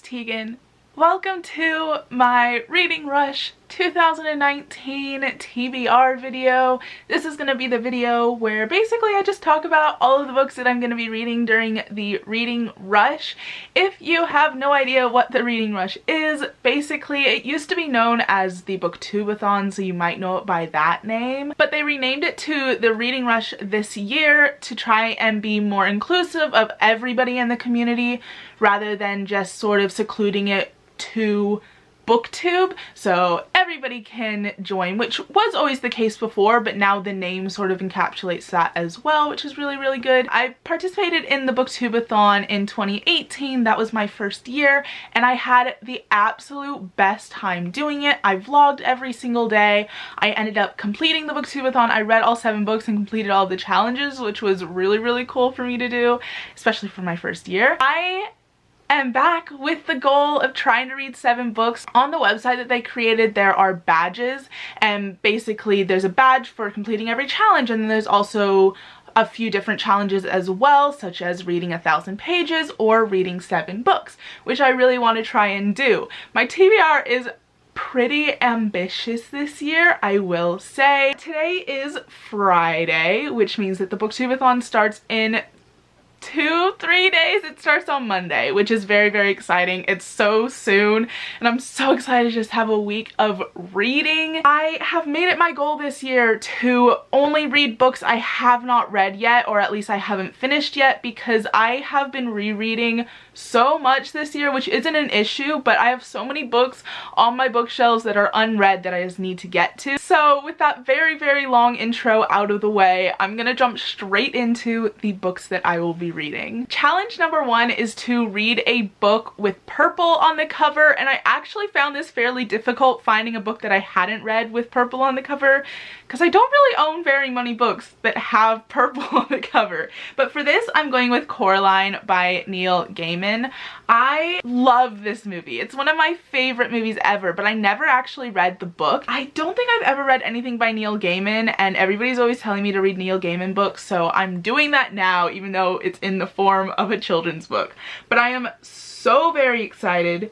Tegan. Welcome to my Reading Rush 2019 TBR video. This is going to be the video where basically I just talk about all of the books that I'm going to be reading during the Reading Rush. If you have no idea what the Reading Rush is, basically it used to be known as the Booktubeathon, so you might know it by that name, but they renamed it to the Reading Rush this year to try and be more inclusive of everybody in the community rather than just sort of secluding it to booktube so everybody can join, which was always the case before, but now the name sort of encapsulates that as well, which is really good. I participated in the Booktubeathon in 2018. That was my first year and I had the absolute best time doing it. I vlogged every single day. I ended up completing the Booktubeathon. I read all 7 books and completed all the challenges, which was really cool for me to do, especially for my first year. I am back with the goal of trying to read 7 books. On the website that they created, there are badges, and basically there's a badge for completing every challenge, and then there's also a few different challenges as well, such as reading 1,000 pages or reading 7 books, which I really want to try and do. My TBR is pretty ambitious this year, I will say. Today is Friday, which means that the Booktubeathon starts in 2-3 days. It starts on Monday, which is very exciting. It's so soon and I'm so excited to just have a week of reading. I have made it my goal this year to only read books I have not read yet, or at least I haven't finished yet, because I have been rereading so much this year, which isn't an issue, but I have so many books on my bookshelves that are unread that I just need to get to. So with that very long intro out of the way, I'm gonna jump straight into the books that I will be reading. Challenge number 1 is to read a book with purple on the cover, and I actually found this fairly difficult, finding a book that I hadn't read with purple on the cover, because I don't really own very many books that have purple on the cover. But for this, I'm going with Coraline by Neil Gaiman. I love this movie. It's one of my favorite movies ever, but I never actually read the book. I don't think I've ever read anything by Neil Gaiman, and everybody's always telling me to read Neil Gaiman books, so I'm doing that now, even though it's in the form of a children's book. But I am so very excited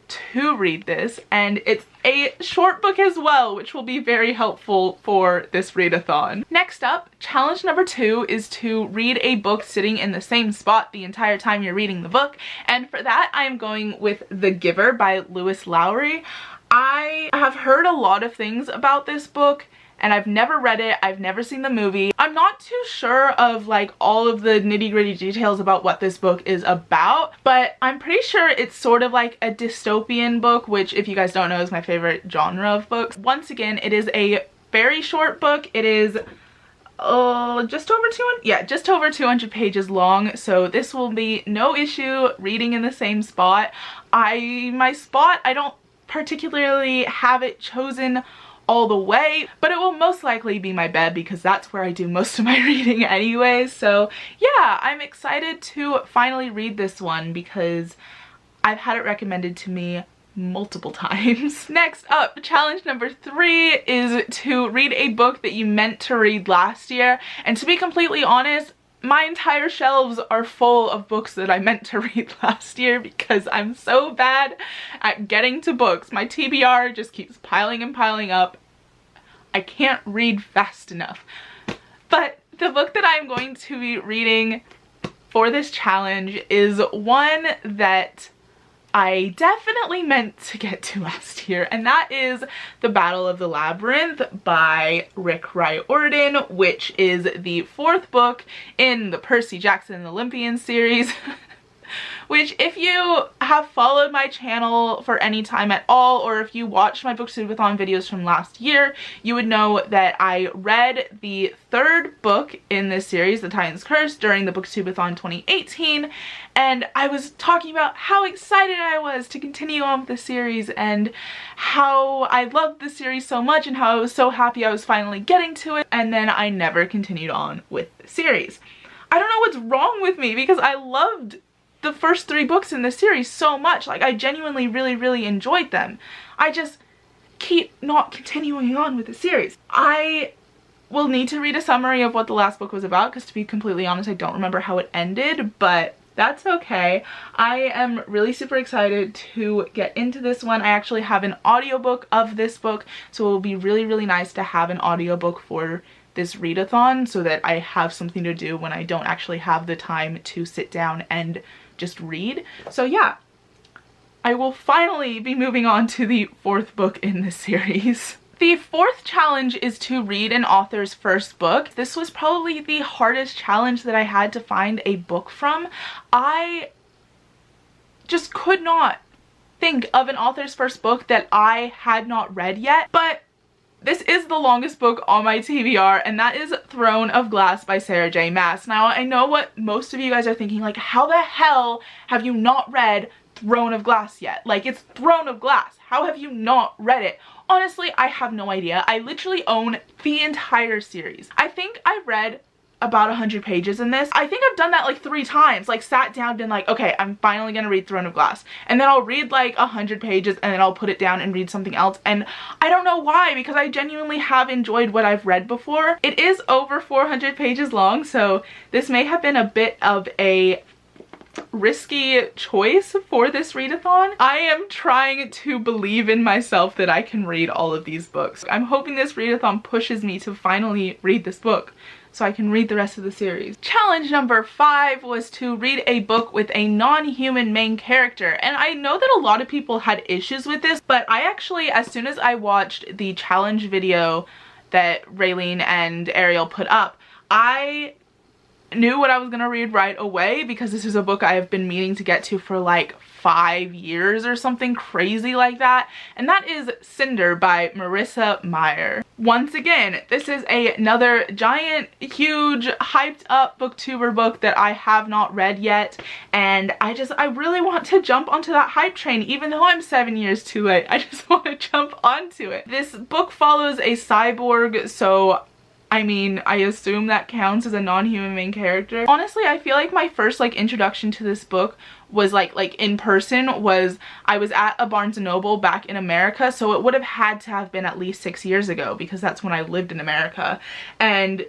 to read this, and it's a short book as well, which will be very helpful for this readathon. Next up, challenge number 2 is to read a book sitting in the same spot the entire time you're reading the book, and for that I am going with The Giver by Lewis Lowry. I have heard a lot of things about this book and I've never read it. I've never seen the movie. I'm not too sure of like all of the nitty-gritty details about what this book is about, but I'm pretty sure it's sort of like a dystopian book, which, if you guys don't know, is my favorite genre of books. Once again, it is a very short book. It is just over 200 pages long, so this will be no issue reading in the same spot. I don't particularly have it chosen all the way, but it will most likely be my bed because that's where I do most of my reading anyway. So yeah, I'm excited to finally read this one because I've had it recommended to me multiple times. Next up, challenge number 3 is to read a book that you meant to read last year, and to be completely honest, my entire shelves are full of books that I meant to read last year because I'm so bad at getting to books. My TBR just keeps piling and piling up. I can't read fast enough. But the book that I'm going to be reading for this challenge is one that I definitely meant to get to last year, and that is The Battle of the Labyrinth by Rick Riordan, which is the 4th book in the Percy Jackson and the Olympian series. Which, if you have followed my channel for any time at all, or if you watched my Booktubeathon videos from last year, you would know that I read the 3rd book in this series, The Titan's Curse, during the Booktubeathon 2018, and I was talking about how excited I was to continue on with the series and how I loved the series so much and how I was so happy I was finally getting to it, and then I never continued on with the series. I don't know what's wrong with me because I loved the first 3 books in this series so much. Like, I genuinely really enjoyed them. I just keep not continuing on with the series. I will need to read a summary of what the last book was about because, to be completely honest, I don't remember how it ended, but that's okay. I am really super excited to get into this one. I actually have an audiobook of this book, so it will be really, really nice to have an audiobook for this readathon so that I have something to do when I don't actually have the time to sit down and just read. So yeah, I will finally be moving on to the 4th book in this series. The 4th challenge is to read an author's first book. This was probably the hardest challenge that I had to find a book from. I just could not think of an author's first book that I had not read yet, but this is the longest book on my TBR, and that is Throne of Glass by Sarah J. Maas. Now, I know what most of you guys are thinking, like, how the hell have you not read Throne of Glass yet? Like, it's Throne of Glass. How have you not read it? Honestly, I have no idea. I literally own the entire series. I think I've read about 100 pages in this. I think I've done that like 3 times, like sat down, been like, okay, I'm finally gonna read Throne of Glass, and then I'll read like 100 pages and then I'll put it down and read something else. And I don't know why, because I genuinely have enjoyed what I've read before. It is over 400 pages long, so this may have been a bit of a risky choice for this readathon. I am trying to believe in myself that I can read all of these books. I'm hoping this readathon pushes me to finally read this book so I can read the rest of the series. Challenge number 5 was to read a book with a non-human main character. And I know that a lot of people had issues with this, but I actually, as soon as I watched the challenge video that Raylene and Ariel put up, I knew what I was gonna read right away, because this is a book I have been meaning to get to for like 5 years or something crazy like that, and that is Cinder by Marissa Meyer. Once again, this is another giant, huge, hyped up booktuber book that I have not read yet, and I really want to jump onto that hype train. Even though I'm 7 years too late, I just want to jump onto it. This book follows a cyborg, so I mean, I assume that counts as a non-human main character. Honestly, I feel like my first like introduction to this book was like in person was I was at a Barnes & Noble back in America, so it would have had to have been at least 6 years ago, because that's when I lived in America. And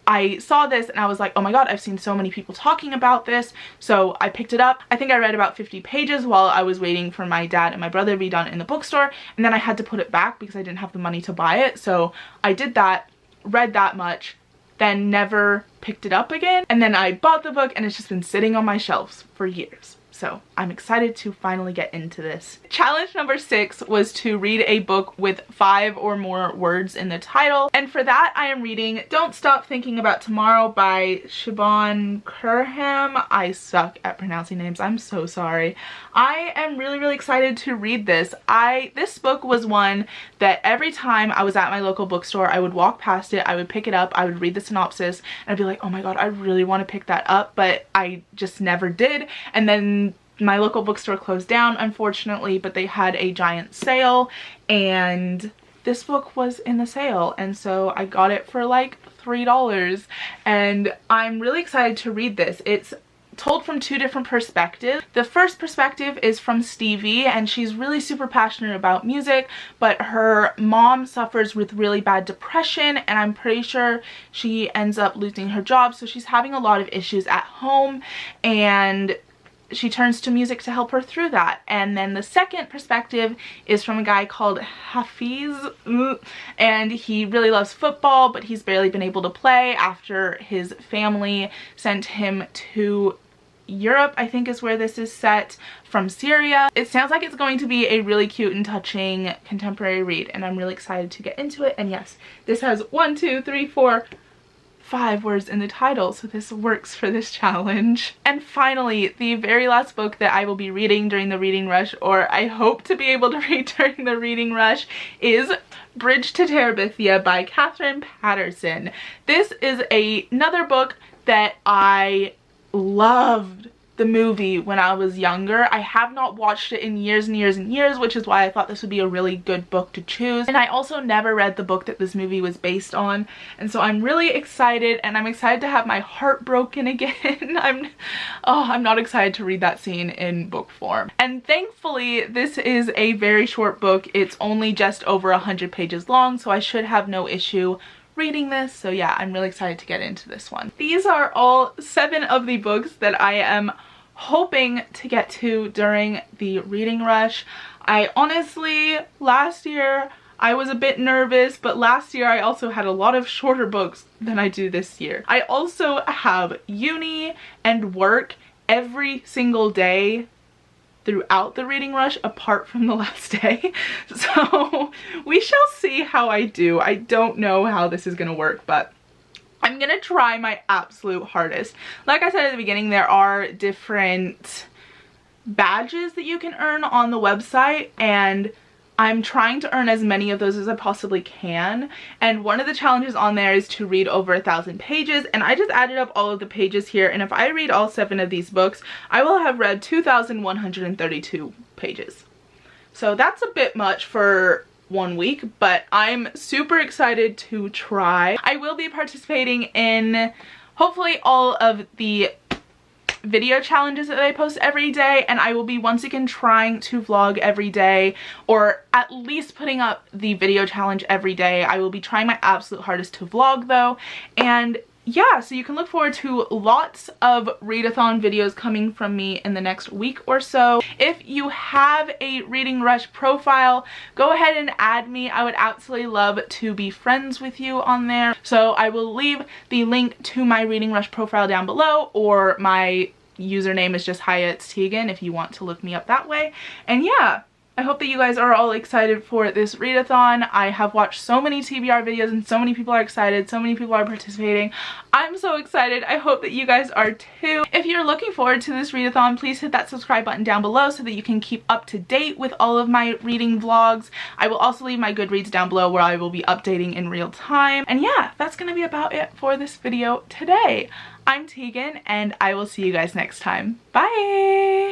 I saw this and I was like, oh my god, I've seen so many people talking about this, so I picked it up. I think I read about 50 pages while I was waiting for my dad and my brother to be done in the bookstore, and then I had to put it back because I didn't have the money to buy it, so I did that, read that much, then never picked it up again, and then I bought the book and it's just been sitting on my shelves for years. So I'm excited to finally get into this. Challenge number 6 was to read a book with 5 or more words in the title, and for that I am reading Don't Stop Thinking About Tomorrow by Siobhan Kerham. I suck at pronouncing names, I'm so sorry. I am really, really excited to read this. This book was one that every time I was at my local bookstore, I would walk past it, I would pick it up, I would read the synopsis, and I'd be like, oh my god, I really want to pick that up, but I just never did. And then my local bookstore closed down, unfortunately, but they had a giant sale and this book was in the sale, and so I got it for like $3, and I'm really excited to read this. It's told from 2 different perspectives. The first perspective is from Stevie, and she's really super passionate about music, but her mom suffers with really bad depression, and I'm pretty sure she ends up losing her job, so she's having a lot of issues at home, and she turns to music to help her through that. And then the second perspective is from a guy called Hafiz, and he really loves football, but he's barely been able to play after his family sent him to Europe, I think is where this is set, from Syria. It sounds like it's going to be a really cute and touching contemporary read, and I'm really excited to get into it. And yes, this has 1, 2, 3, 4, 5 words in the title, so this works for this challenge. And finally, the very last book that I will be reading during the reading rush, or I hope to be able to read during the reading rush, is Bridge to Terabithia by Catherine Patterson. This is another book that I loved the movie when I was younger. I have not watched it in years and years and years, which is why I thought this would be a really good book to choose. And I also never read the book that this movie was based on, and so I'm really excited, and I'm excited to have my heart broken again. I'm not excited to read that scene in book form. And thankfully this is a very short book. It's only just over 100 pages long, so I should have no issue reading this. So yeah, I'm really excited to get into this one. These are all 7 of the books that I am hoping to get to during the reading rush. I honestly, last year I was a bit nervous, but last year I also had a lot of shorter books than I do this year. I also have uni and work every single day throughout the reading rush apart from the last day. So we shall see how I do. I don't know how this is gonna work, but I'm gonna try my absolute hardest. Like I said at the beginning, there are different badges that you can earn on the website, and I'm trying to earn as many of those as I possibly can. And one of the challenges on there is to read over 1,000 pages, and I just added up all of the pages here, and if I read all 7 of these books, I will have read 2,132 pages. So that's a bit much for 1 week, but I'm super excited to try. I will be participating in hopefully all of the video challenges that they post every day, and I will be once again trying to vlog every day, or at least putting up the video challenge every day. I will be trying my absolute hardest to vlog though, and yeah, so you can look forward to lots of readathon videos coming from me in the next week or so. If you have a Reading Rush profile, go ahead and add me. I would absolutely love to be friends with you on there. So I will leave the link to my Reading Rush profile down below, or my username is just Hi, it's Tegan if you want to look me up that way. And yeah, I hope that you guys are all excited for this readathon. I have watched so many TBR videos and so many people are excited, so many people are participating. I'm so excited. I hope that you guys are too. If you're looking forward to this readathon, please hit that subscribe button down below so that you can keep up to date with all of my reading vlogs. I will also leave my Goodreads down below where I will be updating in real time. And yeah, that's gonna be about it for this video today. I'm Tegan, and I will see you guys next time. Bye!